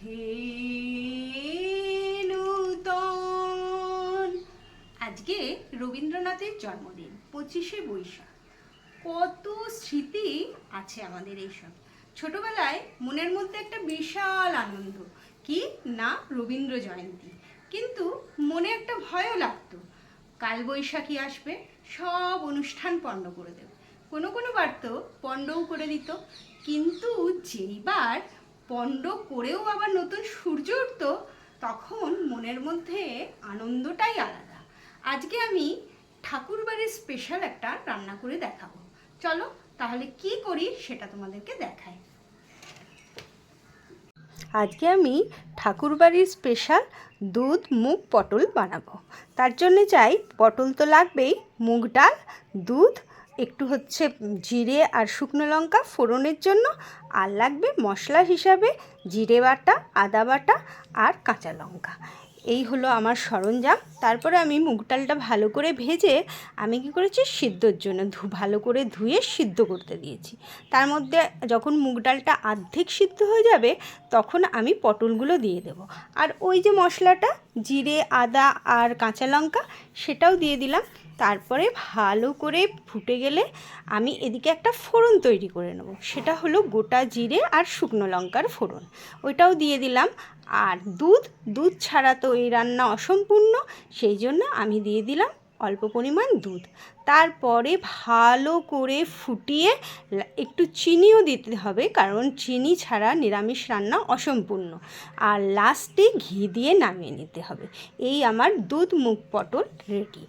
হে নূতন। আজকে রবীন্দ্রনাথের জন্মদিন, 25শে বৈশাখ। কত স্মৃতি আছে আমাদের এইসব। ছোটবেলায় মনের মধ্যে একটা বিশাল আনন্দ, কি না রবীন্দ্র জয়ন্তী। কিন্তু মনে একটা ভয়ও লাগতো, কাল বৈশাখী আসবে, সব অনুষ্ঠান পণ্ড করে দেবে। কোনো কোনো বার তো পণ্ডও করে দিত, কিন্তু যেইবার পণ্ড করেও আবার নতুন সূর্য উঠতো, তখন মনের মধ্যে আনন্দটাই আলাদা। আজকে আমি ঠাকুরবাড়ির স্পেশাল একটা রান্না করে দেখাবো। চলো তাহলে কি করি সেটা তোমাদেরকে দেখাই। আজকে আমি ঠাকুরবাড়ির স্পেশাল দুধ মুগ পটল বানাবো। তার জন্য চাই পটল তো লাগবেই, মুগ ডাল, দুধ, একটু হচ্ছে জিরে আর শুকনো লঙ্কা ফোড়নের জন্য, আর লাগবে মশলা হিসাবে জিরে বাটা, আদা বাটা আর কাঁচা লঙ্কা। এই হলো আমার সরঞ্জাম। তারপরে আমি মুগ ডালটা ভালো করে ভেজে আমি কী করেছি, সিদ্ধর জন্য ভালো করে ধুয়ে সিদ্ধ করতে দিয়েছি। তার মধ্যে যখন মুগ ডালটা অর্ধেক সিদ্ধ হয়ে যাবে, তখন আমি পটলগুলো দিয়ে দেব। আর ওই যে মশলাটা জিরে, আদা আর কাঁচা লঙ্কা, সেটাও দিয়ে দিলাম। তারপরে ভালো করে ফুটে গেলে আমি এদিকে একটা ফোড়ন তৈরি করে নেব। সেটা হলো গোটা জিরে আর শুকনো লঙ্কার ফোড়ন, ওইটাও দিয়ে দিলাম। আর দুধ ছাড়া তো এই রান্না অসম্পূর্ণ, সেই জন্য আমি দিয়ে দিলাম অল্প পরিমাণ দুধ। তারপরে ভালো করে ফুটিয়ে একটু চিনিও দিতে হবে, কারণ চিনি ছাড়া নিরামিষ রান্না অসম্পূর্ণ। আর লাস্টে ঘি দিয়ে নামিয়ে নিতে হবে। এই আমার দুধ মুগ পটল রেডি।